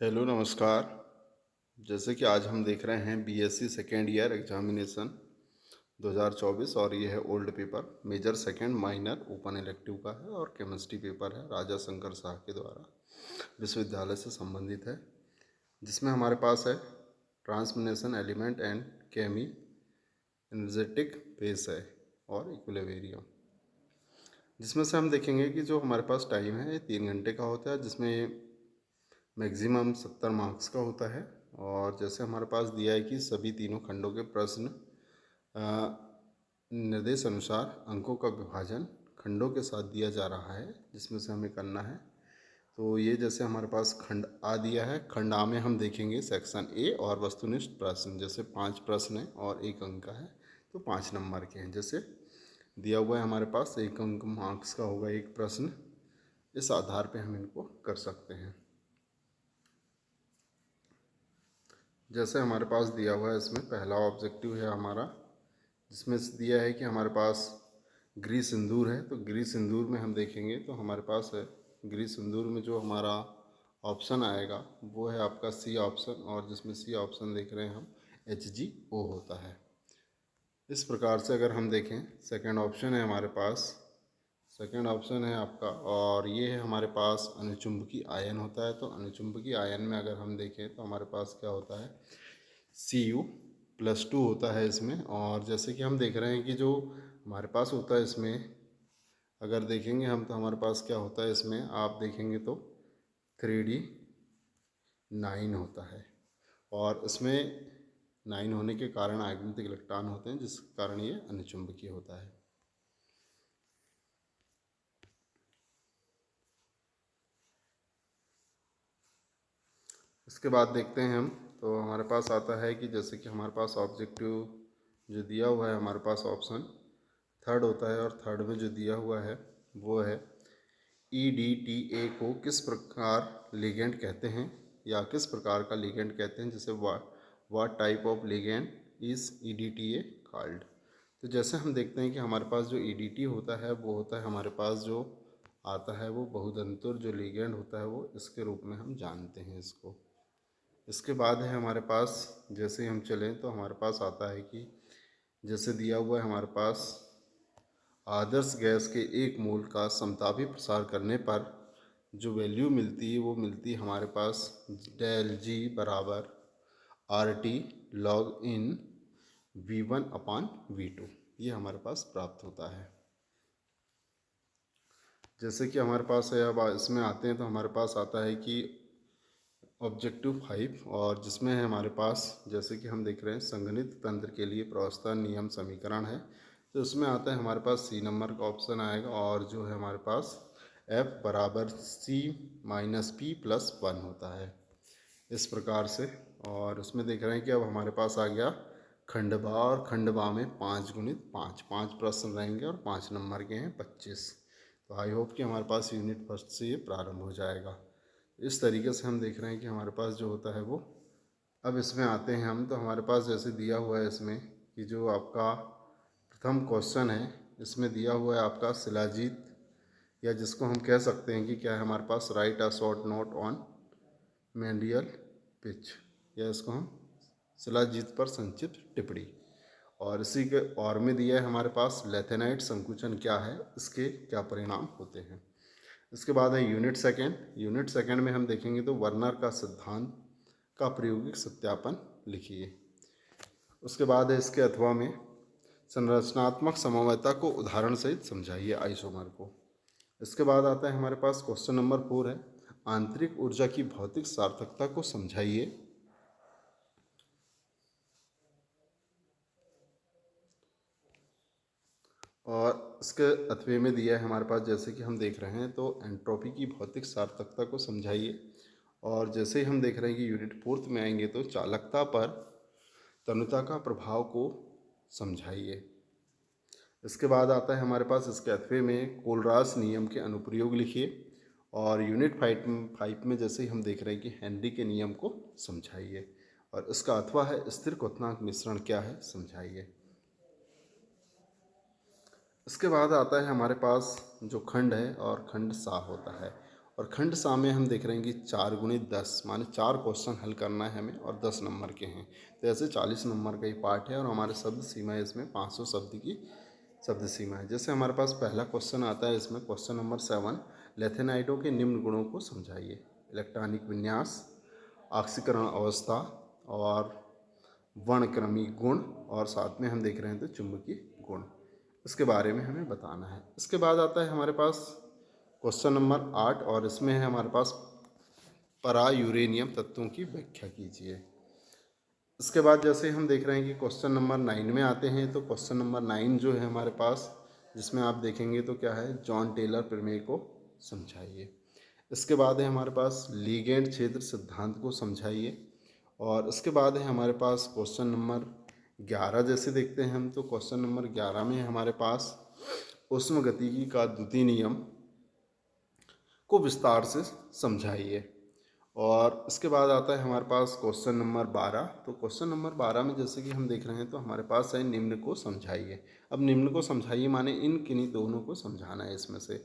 Hello नमस्कार। जैसे कि आज हम देख रहे हैं बीएससी सेकेंड ईयर एग्जामिनेशन 2024 और ये है old paper major second minor open elective का है और केमिस्ट्री पेपर है राजा शंकर शाह के द्वारा विश्वविद्यालय से संबंधित है, जिसमें हमारे पास है ट्रांसमिनेशन एलिमेंट एंड केमी एनर्जेटिक फेस है और इक्विलिब्रियम, जिसमें से हम देखेंगे कि जो हमारे पास टाइम है ये 3 घंटे का होता है, जिसमें मैक्सिमम 70 मार्क्स का होता है। और जैसे हमारे पास दिया है कि सभी तीनों खंडों के प्रश्न निर्देश अनुसार अंकों का विभाजन खंडों के साथ दिया जा रहा है, जिसमें से हमें करना है। तो ये जैसे हमारे पास खंड आ दिया है, खंड आ में हम देखेंगे सेक्शन ए और वस्तुनिष्ठ प्रश्न, जैसे 5 प्रश्न हैं और 1 अंक का है तो 5 नंबर के हैं। जैसे दिया हुआ है हमारे पास 1 अंक मार्क्स का होगा एक प्रश्न, इस आधार पे हम इनको कर सकते हैं। जैसे हमारे पास दिया हुआ है, इसमें पहला ऑब्जेक्टिव है हमारा, जिसमें दिया है कि हमारे पास गृह सिंदूर है। तो गृह सिंदूर में हम देखेंगे तो हमारे पास है गृह सिंदूर में जो हमारा ऑप्शन आएगा वो है आपका सी ऑप्शन, और जिसमें सी ऑप्शन देख रहे हैं हम HgO होता है। इस प्रकार से अगर हम देखें, सेकंड ऑप्शन है हमारे पास, सेकंड ऑप्शन है आपका, और ये है हमारे पास अनुचुंबकीय आयन होता है। तो अनुचुंबकीय आयन में अगर हम देखें तो हमारे पास क्या होता है, Cu+2 होता है इसमें। और जैसे कि हम देख रहे हैं कि जो हमारे पास होता है इसमें, अगर देखेंगे हम तो हमारे पास क्या होता है इसमें, आप देखेंगे तो 3D9 होता है, और इसमें 9 होने के कारण आयताकृत इलेक्ट्रॉन होते हैं, जिस कारण ये अनुचुंबकीय होता है। इसके बाद देखते हैं हम, तो हमारे पास आता है कि जैसे कि हमारे पास ऑब्जेक्टिव जो दिया हुआ है हमारे पास ऑप्शन थर्ड होता है, और थर्ड में जो दिया हुआ है वो है EDTA को किस प्रकार लिगेंड कहते हैं, या किस प्रकार का लिगेंड कहते हैं, जैसे what type of ligand is EDTA called. तो जैसे हम देखते हैं कि हमारे पास जो EDT होता है वो होता है हमारे पास जो आता है वो बहुधंतुर जो लिगेंड होता है, वो इसके रूप में हम जानते हैं इसको। इसके बाद है हमारे पास, जैसे ही हम चलें तो हमारे पास आता है कि जैसे दिया हुआ है हमारे पास आदर्श गैस के 1 मोल का समतापी प्रसार करने पर जो वैल्यू मिलती है वो मिलती है हमारे पास ΔG बराबर RT log in V1/V2, ये हमारे पास प्राप्त होता है। जैसे कि हमारे पास है, अब इसमें आते हैं तो हमारे पास आता है कि ऑब्जेक्टिव 5, और जिसमें है हमारे पास, जैसे कि हम देख रहे हैं संगणित तंत्र के लिए प्रवस्था नियम समीकरण है। तो उसमें आता है हमारे पास C नंबर का ऑप्शन आएगा, और जो है हमारे पास F बराबर C-P+1 होता है, इस प्रकार से। और उसमें देख रहे हैं कि अब हमारे पास आ गया खंडवा, और खंडवा में 5 गुणित 5 5 प्रश्न रहेंगे और 5 नंबर के हैं 25। तो आई होप कि हमारे पास यूनिट फर्स्ट से ये प्रारंभ हो जाएगा। इस तरीके से हम देख रहे हैं कि हमारे पास जो होता है वो, अब इसमें आते हैं हम, तो हमारे पास जैसे दिया हुआ है इसमें कि जो आपका प्रथम क्वेश्चन है, इसमें दिया हुआ है आपका शिलाजीत, या जिसको हम कह सकते हैं कि क्या है हमारे पास write a short note on medial pitch, या इसको हम शिलाजीत पर संक्षिप्त टिप्पणी। और इसी के और में दिया है हमारे पास लेथेनाइट संकुचन क्या है, इसके क्या परिणाम होते हैं। इसके बाद है यूनिट सेकेंड। यूनिट सेकेंड में हम देखेंगे तो वर्नर का सिद्धांत का प्रायोगिक सत्यापन लिखिए। उसके बाद है इसके अथवा में संरचनात्मक समवायता को उदाहरण सहित समझाइए आइसोमर को। इसके बाद आता है हमारे पास क्वेश्चन नंबर 4 है आंतरिक ऊर्जा की भौतिक सार्थकता को समझाइए। और इसके अथवे में दिया है हमारे पास, जैसे कि हम देख रहे हैं तो एंट्रोपी की भौतिक सार्थकता को समझाइए। और जैसे ही हम देख रहे हैं कि यूनिट 4 में आएंगे तो चालकता पर तनुता का प्रभाव को समझाइए। इसके बाद आता है हमारे पास इसके अथवे में कोलरास नियम के अनुप्रयोग लिखिए। और यूनिट 5 में जैसे ही हम देख रहे हैं कि हेनरी के नियम को समझाइए। और इसका अथवा है स्थिर क्वथनांक मिश्रण क्या है, समझाइए। इसके बाद आता है हमारे पास जो खंड है, और खंड सा होता है, और खंड सा में हम देख रहे हैं कि 4 गुणित 10 माने 4 क्वेश्चन हल करना है हमें और 10 नंबर के हैं। तो ऐसे 40 नंबर का ही पार्ट है और हमारे शब्द सीमा है इसमें 500 शब्द की शब्द सीमा है। जैसे हमारे पास पहला क्वेश्चन आता है इसमें क्वेश्चन नंबर 7, लेथेनाइडों के निम्न गुणों को समझाइए। इलेक्ट्रॉनिक विन्यास, ऑक्सीकरण अवस्था और वर्णक्रमीय गुण और साथ में हम देख रहे हैं तो चुंबकीय गुण, इसके बारे में हमें बताना है। इसके बाद आता है हमारे पास क्वेश्चन नंबर 8 और इसमें है हमारे पास परा यूरेनियम तत्वों की व्याख्या कीजिए। इसके बाद जैसे हम देख रहे हैं कि क्वेश्चन नंबर 9 में आते हैं, तो क्वेश्चन नंबर 9 जो है हमारे पास, जिसमें आप देखेंगे तो क्या है, जॉन टेलर प्रमेय को समझाइए। इसके बाद है हमारे पास लीगेंड क्षेत्र सिद्धांत को समझाइए। और इसके बाद है हमारे पास क्वेश्चन नंबर 11 जैसे देखते हैं हम, तो क्वेश्चन नंबर 11 में हमारे पास उष्मागतिकी का द्वितीय नियम को विस्तार से समझाइए। और इसके बाद आता है हमारे पास क्वेश्चन नंबर 12। तो क्वेश्चन नंबर 12 में जैसे कि हम देख रहे हैं तो हमारे पास है निम्न को समझाइए। अब निम्न को समझाइए माने इन किन्हीं दोनों को समझाना है इसमें से।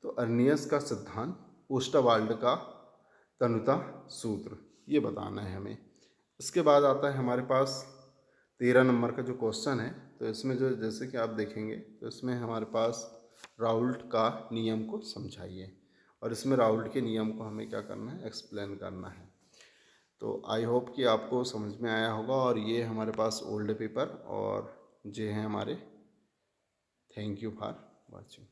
तो अर्नियस का सिद्धांत, ओस्टवाल्ड का तनुता सूत्र, ये बताना है हमें। इसके बाद आता है हमारे पास 13 नंबर का जो क्वेश्चन है, तो इसमें जो जैसे कि आप देखेंगे तो इसमें हमारे पास राउल्ट का नियम को समझाइए। और इसमें राउल्ट के नियम को हमें क्या करना है, एक्सप्लेन करना है। तो आई होप कि आपको समझ में आया होगा। और ये हमारे पास ओल्ड पेपर और ये हैं हमारे। Thank you for watching.